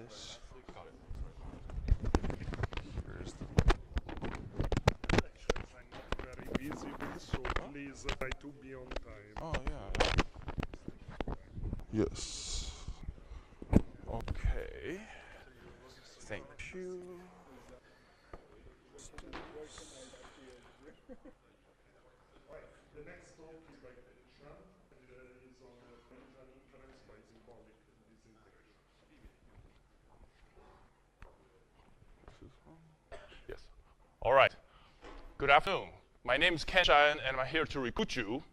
Yes. Got it. Here's the. Actually, I'm not very visible, so please try to be on time. Oh yeah. Yes. Okay. Thank you. The next talk is by Shan, and is on Bayesian Inference by Symbolic Disintegration. Yes. All right. Good afternoon. My name is Shan, and I'm here to recruit you.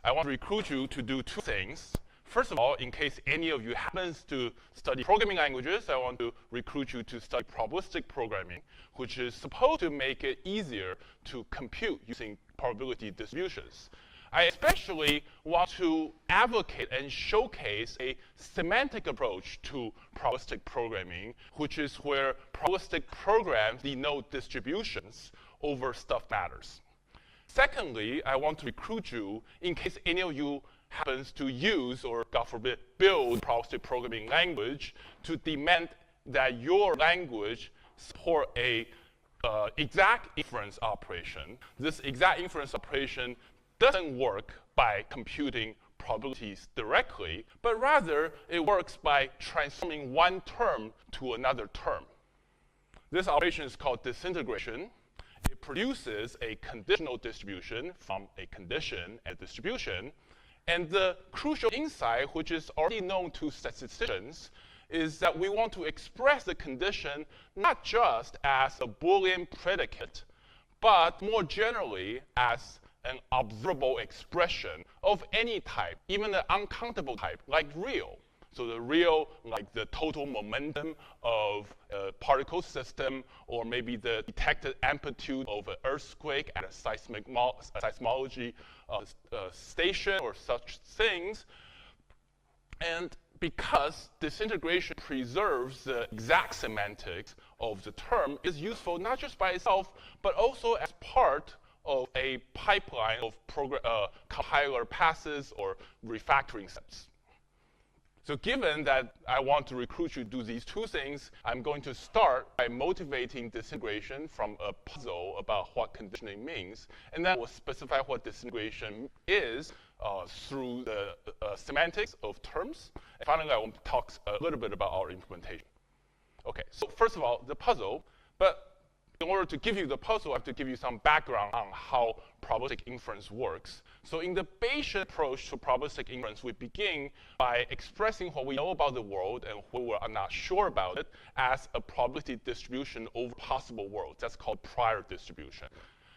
I want to recruit you to do two things. First of all, in case any of you happens to study programming languages, I want to recruit you to study probabilistic programming, which is supposed to make it easier to compute using probability distributions. I especially want to advocate and showcase a semantic approach to probabilistic programming, which is where probabilistic programs denote distributions over stuff matters. Secondly, I want to recruit you in case any of you happens to use or, God forbid, build probabilistic programming language to demand that your language support a exact inference operation. This exact inference operation doesn't work by computing probabilities directly, but rather it works by transforming one term to another term. This operation is called disintegration. It produces a conditional distribution from a condition and distribution. And the crucial insight, which is already known to statisticians, is that we want to express the condition not just as a Boolean predicate, but more generally as an observable expression of any type, even an uncountable type, like real. So the real, like the total momentum of a particle system, or maybe the detected amplitude of an earthquake at a seismology station, or such things. And because disintegration preserves the exact semantics of the term, is useful not just by itself, but also as part of a pipeline of compiler passes or refactoring steps. So given that I want to recruit you to do these two things, I'm going to start by motivating disintegration from a puzzle about what conditioning means, and then we'll specify what disintegration is through the semantics of terms. And finally, I want to talk a little bit about our implementation. Okay, so first of all, the puzzle, but in order to give you the puzzle, I have to give you some background on how probabilistic inference works. So in the Bayesian approach to probabilistic inference, we begin by expressing what we know about the world and what we're not sure about it as a probability distribution over possible worlds. That's called prior distribution.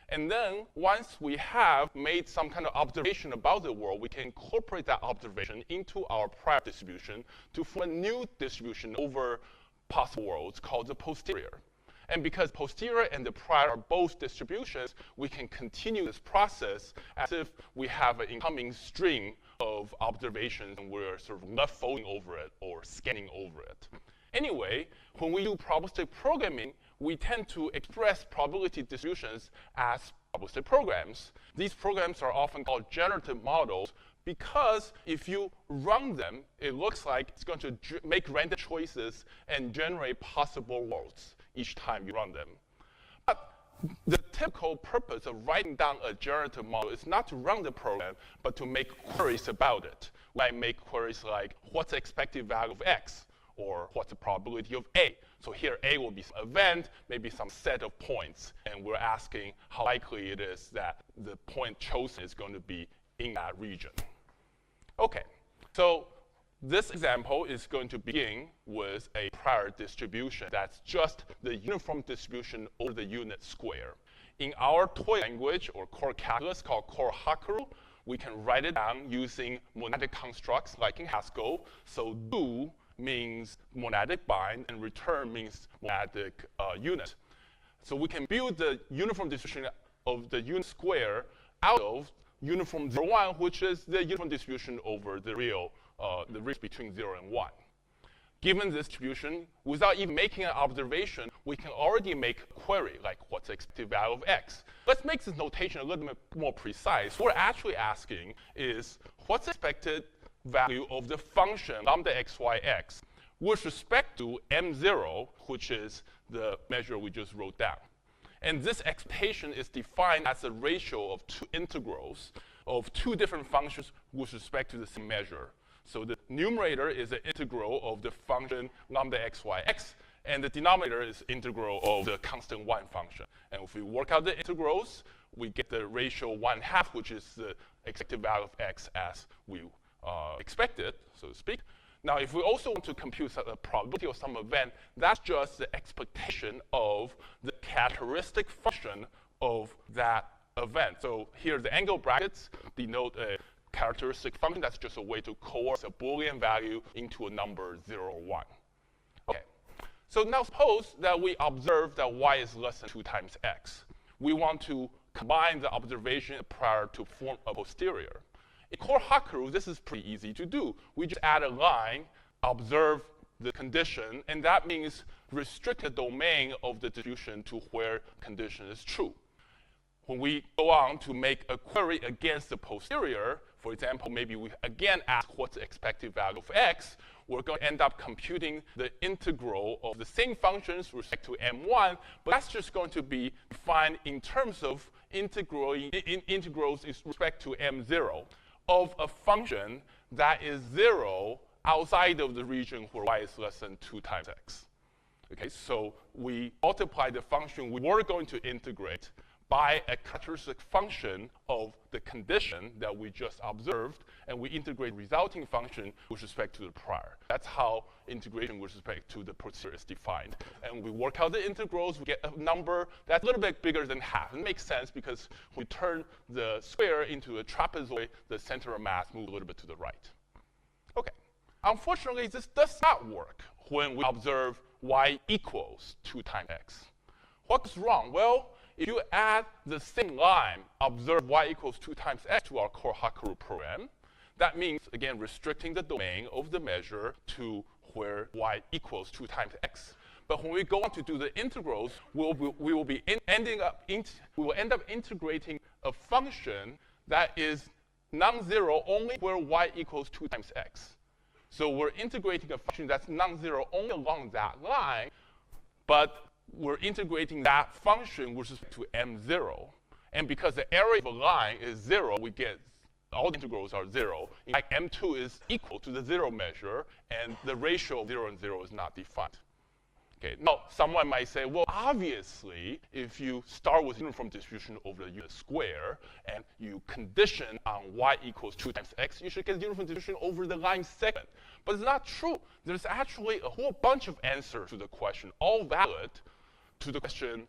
And then once we have made some kind of observation about the world, we can incorporate that observation into our prior distribution to form a new distribution over possible worlds called the posterior. And because posterior and the prior are both distributions, we can continue this process as if we have an incoming string of observations and we're sort of left folding over it or scanning over it. Anyway, when we do probabilistic programming, we tend to express probability distributions as probabilistic programs. These programs are often called generative models because if you run them, it looks like it's going to make random choices and generate possible worlds each time you run them. But the typical purpose of writing down a generative model is not to run the program, but to make queries about it. We might make queries like, what's the expected value of x? Or what's the probability of A? So here A will be some event, maybe some set of points, and we're asking how likely it is that the point chosen is going to be in that region. Okay, so this example is going to begin with a prior distribution that's just the uniform distribution over the unit square. In our toy language or core calculus called core Hakaru, we can write it down using monadic constructs like in Haskell. So do means monadic bind, and return means monadic unit. So we can build the uniform distribution of the unit square out of uniform 0, 1, which is the uniform distribution over the real, the range between 0 and 1. Given this distribution, without even making an observation, we can already make a query, like what's the expected value of x? Let's make this notation a little bit more precise. What we're actually asking is, what's the expected value of the function lambda xyx with respect to m0, which is the measure we just wrote down. And this expectation is defined as a ratio of two integrals of two different functions with respect to the same measure. So the numerator is an integral of the function lambda xyx, and the denominator is integral of the constant 1 function. And if we work out the integrals, we get the ratio 1/2, which is the expected value of x as we expected, so to speak. Now, if we also want to compute a probability of some event, that's just the expectation of the characteristic function of that event. So here, the angle brackets denote a characteristic function. That's just a way to coerce a Boolean value into a number 0 or 1. Okay. So now suppose that we observe that y is less than 2 times x. We want to combine the observation prior to form a posterior. In core Hakaru, this is pretty easy to do. We just add a line, observe the condition, and that means restrict the domain of the distribution to where condition is true. When we go on to make a query against the posterior, for example, maybe we again ask what's the expected value of x, we're going to end up computing the integral of the same functions with respect to m1, but that's just going to be defined in terms of integrals with respect to m0 of a function that is 0 outside of the region where y is less than 2 times x. Okay, so we multiply the function we were going to integrate by a characteristic function of the condition that we just observed, and we integrate the resulting function with respect to the prior. That's how integration with respect to the posterior is defined. And we work out the integrals, we get a number that's a little bit bigger than half. It makes sense because we turn the square into a trapezoid, the center of mass moves a little bit to the right. Okay. Unfortunately, this does not work when we observe y equals 2 times x. What's wrong? Well, if you add the same line, observe y equals 2 times x to our core Hakaru program, that means, again, restricting the domain of the measure to where y equals 2 times x. But when we go on to do the integrals, we will end up integrating a function that is non-zero only where y equals 2 times x. So we're integrating a function that's non-zero only along that line, but we're integrating that function with respect to m0. And because the area of a line is 0, we get all the integrals are 0. In fact, m2 is equal to the 0 measure, and the ratio of 0 and 0 is not defined. Okay. Now, someone might say, well, obviously, if you start with uniform distribution over the unit square, and you condition on y equals 2 times x, you should get uniform distribution over the line segment. But it's not true. There's actually a whole bunch of answers to the question, all valid, to the question,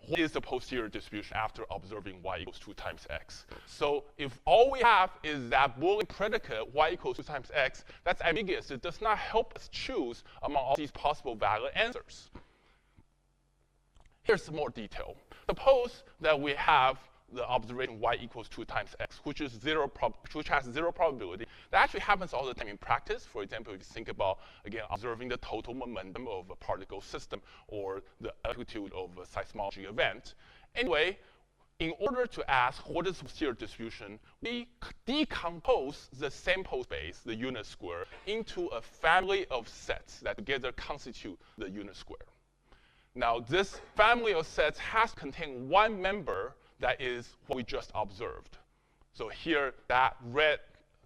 what is the posterior distribution after observing y equals 2 times x? So if all we have is that Boolean predicate, y equals 2 times x, that's ambiguous. It does not help us choose among all these possible valid answers. Here's some more detail. Suppose that we have the observation y equals 2 times x, which has 0 probability. That actually happens all the time in practice. For example, if you think about, again, observing the total momentum of a particle system or the amplitude of a seismology event. Anyway, in order to ask what is posterior distribution, we decompose the sample space, the unit square, into a family of sets that together constitute the unit square. Now, this family of sets has to contain one member that is what we just observed. So here, that red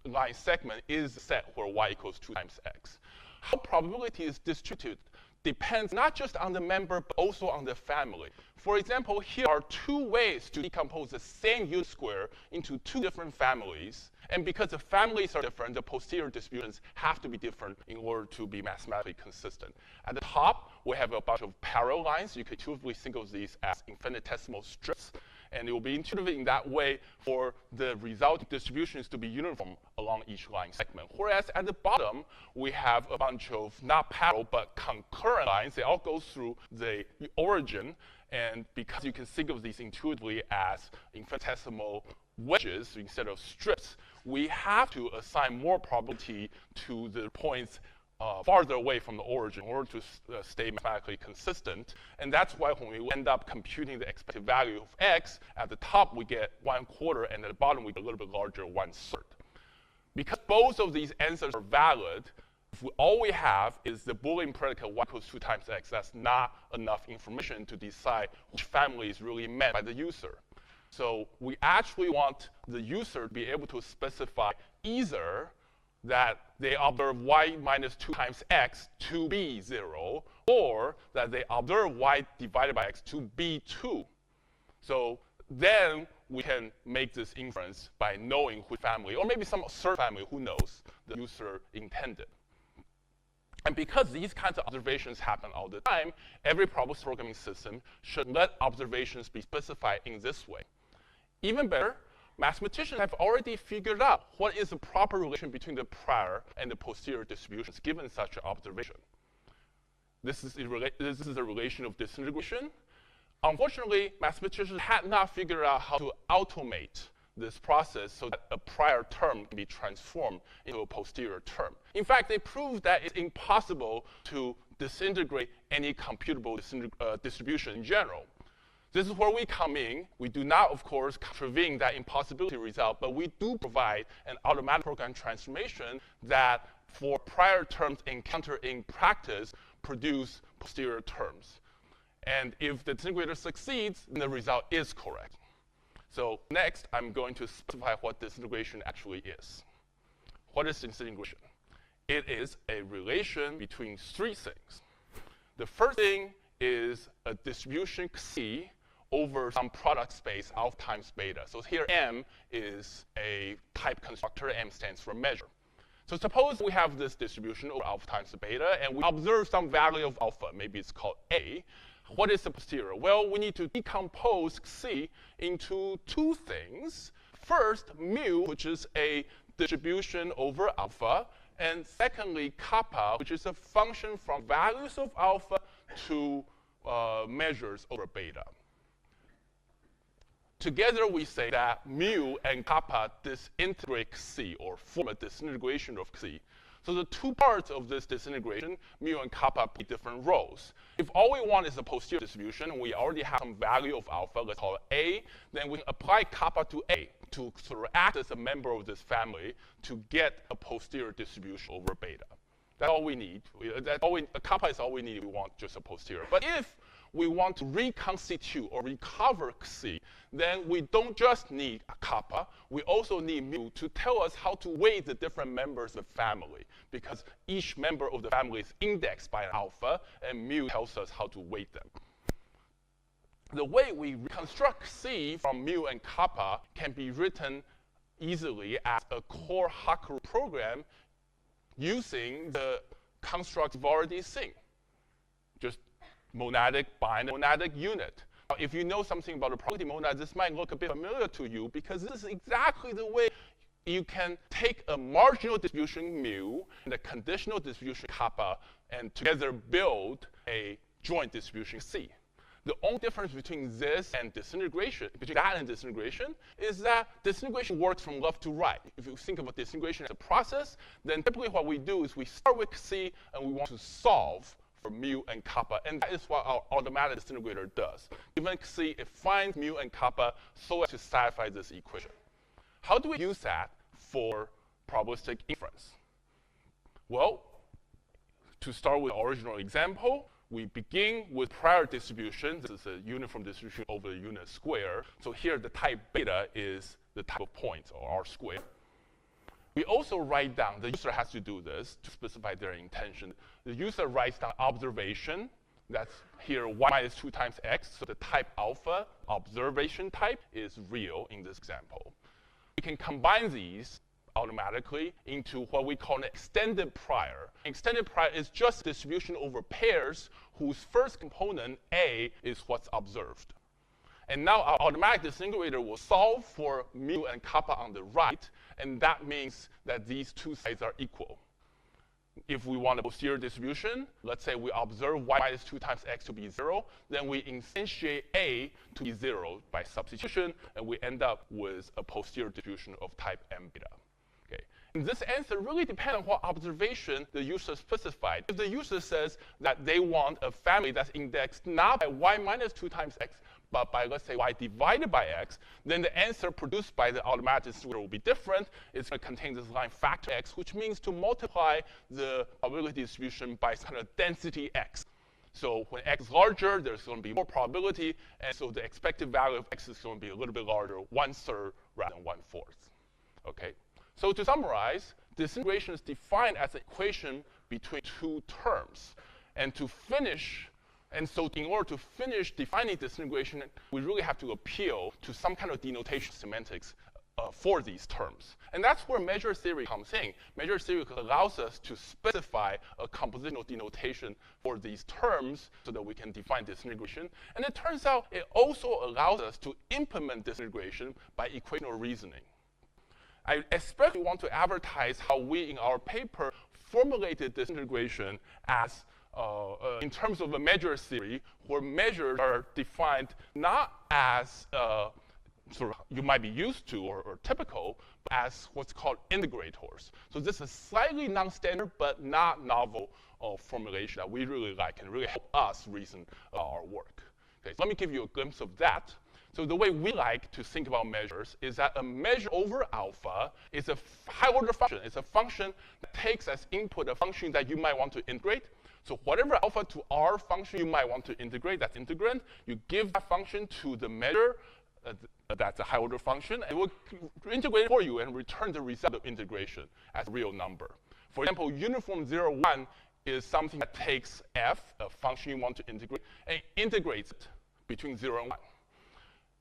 line segment is the set where y equals 2 times x. How probability is distributed depends not just on the member, but also on the family. For example, here are 2 ways to decompose the same unit square into 2 different families. And because the families are different, the posterior distributions have to be different in order to be mathematically consistent. At the top, we have a bunch of parallel lines. You could intuitively think of these as infinitesimal strips. And it will be intuitive in that way for the resulting distributions to be uniform along each line segment. Whereas at the bottom, we have a bunch of not parallel but concurrent lines. They all go through the origin. And because you can think of these intuitively as infinitesimal wedges instead of strips, we have to assign more probability to the points farther away from the origin in order to stay mathematically consistent. And that's why when we end up computing the expected value of x, at the top we get 1/4, and at the bottom we get a little bit larger 1/3. Because both of these answers are valid, all we have is the Boolean predicate y equals 2 times x, that's not enough information to decide which family is really meant by the user. So we actually want the user to be able to specify either that they observe y minus 2 times x to be 0, or that they observe y divided by x to be 2. So then we can make this inference by knowing which family, or maybe some third family, who knows, the user intended. And because these kinds of observations happen all the time, every probabilistic programming system should let observations be specified in this way. Even better, mathematicians have already figured out what is the proper relation between the prior and the posterior distributions given such an observation. This is a relation of disintegration. Unfortunately, mathematicians had not figured out how to automate this process so that a prior term can be transformed into a posterior term. In fact, they proved that it's impossible to disintegrate any computable distribution in general. This is where we come in. We do not, of course, contravene that impossibility result, but we do provide an automatic program transformation that, for prior terms encountered in practice, produce posterior terms. And if the disintegrator succeeds, then the result is correct. So next, I'm going to specify what disintegration actually is. What is disintegration? It is a relation between three things. The first thing is a distribution C over some product space alpha times beta. So here M is a type constructor, M stands for measure. So suppose we have this distribution over alpha times beta, and we observe some value of alpha. Maybe it's called A. What is the posterior? Well, we need to decompose C into two things. First, mu, which is a distribution over alpha, and secondly, kappa, which is a function from values of alpha to measures over beta. Together, we say that mu and kappa disintegrate C, or form a disintegration of C. So the two parts of this disintegration, mu and kappa, play different roles. If all we want is a posterior distribution, and we already have some value of alpha, let's call it A, then we can apply kappa to A to sort of act as a member of this family to get a posterior distribution over beta. That's all we need. Kappa is all we need if we want just a posterior. But if we want to reconstitute or recover C, then we don't just need a kappa, we also need mu to tell us how to weight the different members of the family, because each member of the family is indexed by an alpha, and mu tells us how to weight them. The way we reconstruct C from mu and kappa can be written easily as a core Haku program using the construct we've already seen. Just monadic bind monadic unit. Now, if you know something about the probability monad, this might look a bit familiar to you, because this is exactly the way you can take a marginal distribution mu and a conditional distribution kappa and together build a joint distribution C. The only difference between this and disintegration, between that and disintegration, is that disintegration works from left to right. If you think about disintegration as a process, then typically what we do is we start with C and we want to solve for mu and kappa, and that is what our automatic disintegrator does. Given C, it finds mu and kappa so as to satisfy this equation. How do we use that for probabilistic inference? Well, to start with the original example, we begin with prior distribution. This is a uniform distribution over the unit square. So here the type beta is the type of points, or R squared. We also write down, the user has to do this to specify their intention. The user writes down observation. That's here y minus 2 times x. So the type alpha, observation type, is real in this example. We can combine these automatically into what we call an extended prior. Extended prior is just distribution over pairs whose first component, A, is what's observed. And now our automatic disintegrator will solve for mu and kappa on the right, and that means that these two sides are equal. If we want a posterior distribution, let's say we observe y minus 2 times x to be 0, then we instantiate A to be 0 by substitution, and we end up with a posterior distribution of type m beta. Okay. And this answer really depends on what observation the user specified. If the user says that they want a family that's indexed not by y minus 2 times x, but by, let's say, y divided by x, then the answer produced by the automatic distributor will be different. It's going to contain this line factor x, which means to multiply the probability distribution by some kind of density x. So when x is larger, there's going to be more probability, and so the expected value of x is going to be a little bit larger, 1/3 rather than 1/4. Okay? So to summarize, disintegration is defined as an equation between two terms. And so in order to finish defining disintegration, we really have to appeal to some kind of denotation semantics for these terms. And that's where measure theory comes in. Measure theory allows us to specify a compositional denotation for these terms so that we can define disintegration. And it turns out it also allows us to implement disintegration by equational reasoning. I especially want to advertise how we, in our paper, formulated disintegration as in terms of a measure theory, where measures are defined not as sort of you might be used to or typical, but as what's called integrators. So this is slightly non-standard but not novel formulation that we really like and really help us reason our work. Okay, so let me give you a glimpse of that. So the way we like to think about measures is that a measure over alpha is a high-order function. It's a function that takes as input a function that you might want to integrate. So whatever alpha to r function you might want to integrate, that's integrand, you give that function to the measure, that's a high-order function, and it will integrate it for you and return the result of integration as a real number. For example, uniform 0, 1 is something that takes f, a function you want to integrate, and integrates it between 0 and 1.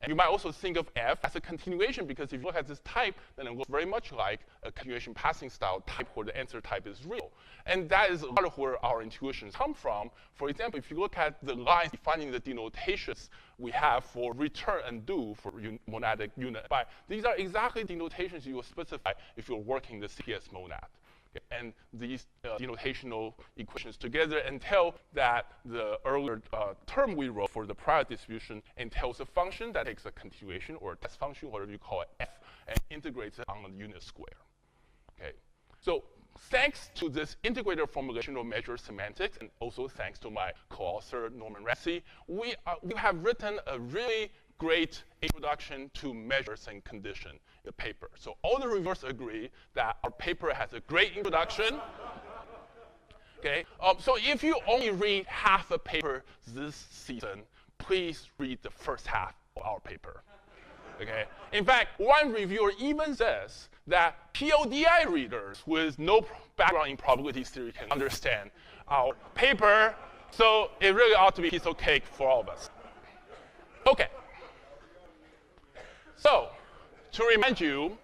And you might also think of f as a continuation, because if you look at this type, then it looks very much like a continuation passing style type where the answer type is real. And that is a lot of where our intuitions come from. For example, if you look at the lines defining the denotations we have for return and do for monadic unit, these are exactly denotations you will specify if you're working the CPS monad. Okay? And these denotational equations together entail that the earlier term we wrote for the product distribution entails a function that takes a continuation or a test function, whatever you call it, f, and integrates it on a unit square. Okay? So thanks to this integrator formulation of measure semantics, and also thanks to my co-author, Norman Ramsey, we have written a really great introduction to measures and condition in the paper. So all the reviewers agree that our paper has a great introduction. Okay? So if you only read half a paper this season, please read the first half of our paper. Okay? In fact, one reviewer even says that PODI readers with no background in probability theory can understand our paper, so it really ought to be a piece of cake for all of us. Okay. So, to remind you,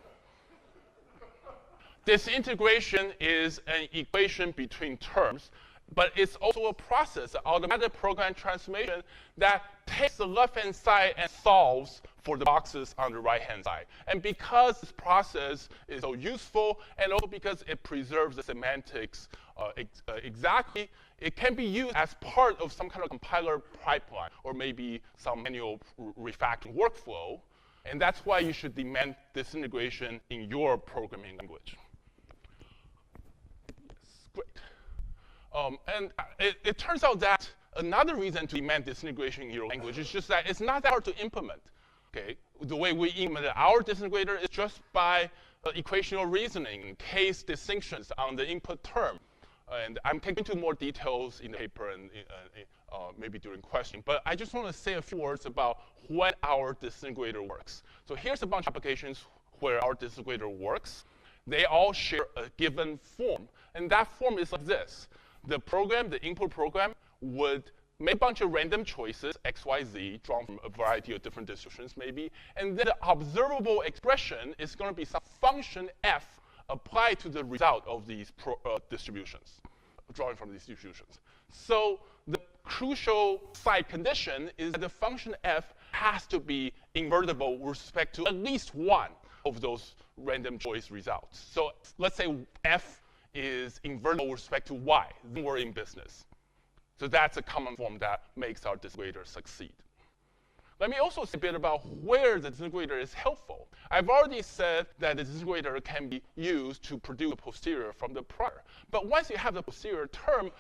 disintegration is an equation between terms, but it's also a process, an automatic program transformation that takes the left-hand side and solves for the boxes on the right-hand side. And because this process is so useful, and also because it preserves the semantics exactly, it can be used as part of some kind of compiler pipeline, or maybe some manual refactoring workflow. And that's why you should demand disintegration in your programming language. Yes, great. And it turns out that another reason to demand disintegration in your language is just that it's not that hard to implement. Okay? The way we implement our disintegrator is just by equational reasoning, case distinctions on the input term. And I'm getting into more details in the paper and maybe during questioning. But I just want to say a few words about when our disintegrator works. So here's a bunch of applications where our disintegrator works. They all share a given form. And that form is like this. The program, the input program, would make a bunch of random choices, x, y, z, drawn from a variety of different distributions maybe. And then the observable expression is going to be some function f applied to the result of these distributions, drawing from these distributions. So the crucial side condition is that the function f has to be invertible with respect to at least one of those random choice results. So let's say f is invertible with respect to y, then we're in business. So that's a common form that makes our disintegrator succeed. Let me also say a bit about where the disintegrator is helpful. I've already said that the disintegrator can be used to produce a posterior from the prior. But once you have the posterior term,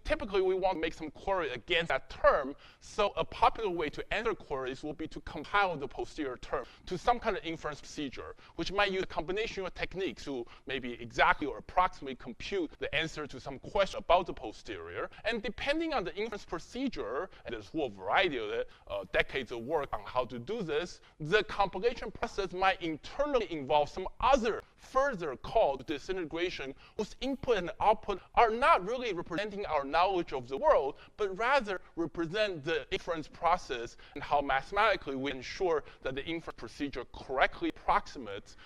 typically we want to make some query against that term. So a popular way to answer queries will be to compile the posterior term to some kind of inference procedure, which might use a combination of techniques to maybe exactly or approximately compute the answer to some question about the posterior. And depending on the inference procedure, and there's a whole variety of it, decades of work on how to do this, the compilation process might internally involve some other further called disintegration, whose input and output are not really representing our knowledge of the world, but rather represent the inference process and how mathematically we ensure that the inference procedure correctly approximates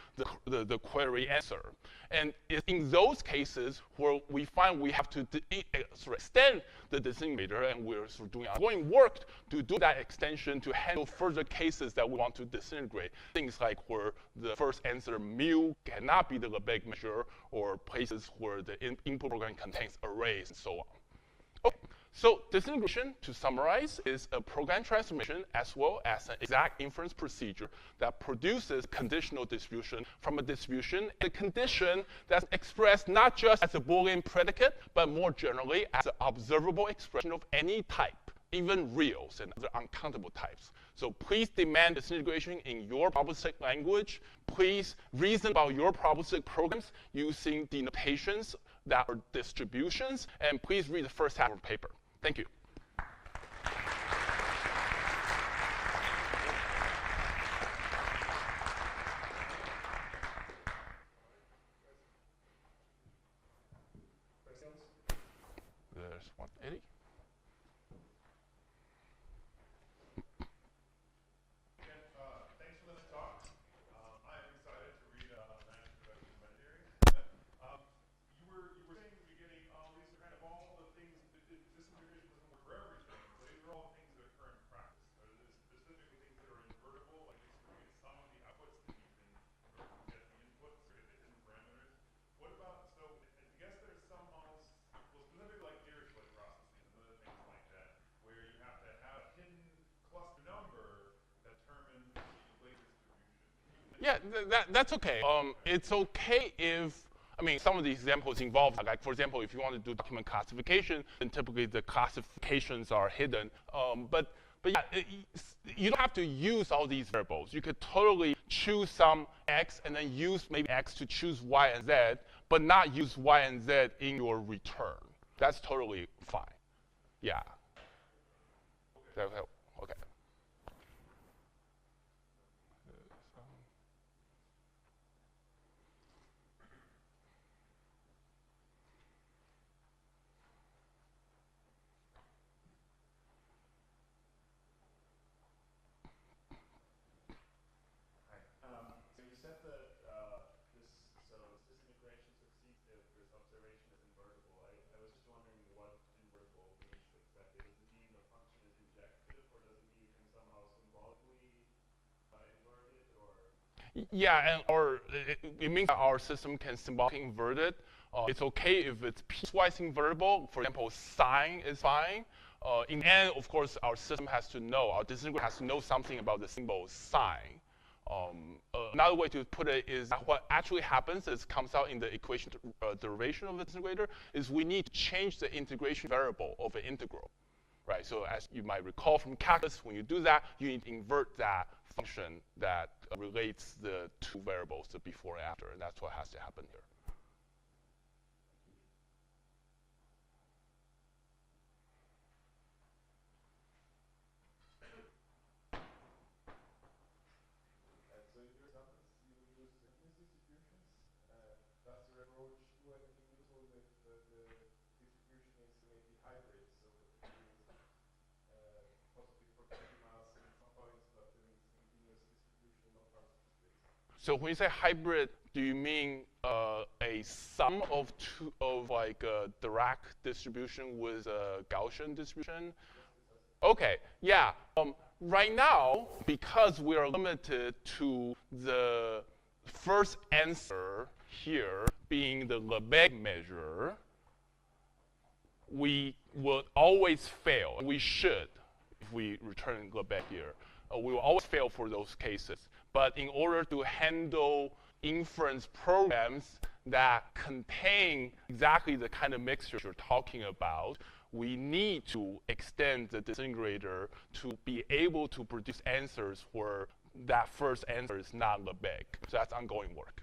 the query answer. And in those cases where we find we have to extend the disintegrator, and we're sort of doing ongoing work to do that extension to handle further cases that we want to disintegrate. Things like where the first answer mu cannot be the Lebesgue measure, or places where the input program contains arrays and so on. Okay. So disintegration, to summarize, is a program transformation as well as an exact inference procedure that produces conditional distribution from a distribution, and a condition that's expressed not just as a Boolean predicate, but more generally as an observable expression of any type, even reals and other uncountable types. So please demand disintegration in your probabilistic language. Please reason about your probabilistic programs using denotations that are distributions, and please read the first half of the paper. Thank you. There's 180. Thanks for this talk. I am excited to read Managed Introduction to Binary. You were saying in the beginning, these are kind of all the things, disintegration doesn't work for everything, but these are all things that occur in practice. There's specifically things that are invertible, like distributing some of the outputs that you can get the inputs or get the hidden parameters. What about, so I guess there's some models, well, specifically like Dirichlet processes and other things like that, where you have to have a hidden cluster number that determines the Labor distribution. Yeah, that's okay. It's okay if, I mean, some of the examples involve, like for example, if you want to do document classification, then typically the classifications are hidden. But yeah, you don't have to use all these variables. You could totally choose some x and then use maybe x to choose y and z, but not use y and z in your return. That's totally fine. Yeah. That will help. Okay. So you said that disintegration succeeds if this observation is invertible. I was just wondering what invertible means exactly. Does it mean the function is injective, or does it mean you can somehow symbolically invert it, or? Yeah, it means that our system can symbolically invert it. It's okay if it's piecewise invertible. For example, sine is fine. In the end, of course, our system has to know, our disintegrator has to know something about the symbol sine. Another way to put it is that what actually happens is comes out in the equation derivation of the disintegrator is we need to change the integration variable of an integral, right? So as you might recall from calculus, when you do that, you need to invert that function that relates the two variables, the before and after, and that's what has to happen here. So in your examples, you use Simpson distributions. Does your approach do anything useful if the distribution is maybe hybrid, so that you possibly forgetting mass in some points, but doing continuous distribution in other parts of the space? So when you say hybrid, do you mean a sum of like a Dirac distribution with a Gaussian distribution? Okay, yeah. Right now, because we are limited to the first answer here being the Lebesgue measure, we will always fail. We should, if we return Lebesgue here. We will always fail for those cases. But in order to handle inference programs that contain exactly the kind of mixture you're talking about, we need to extend the disintegrator to be able to produce answers where that first answer is not Lebesgue. So that's ongoing work.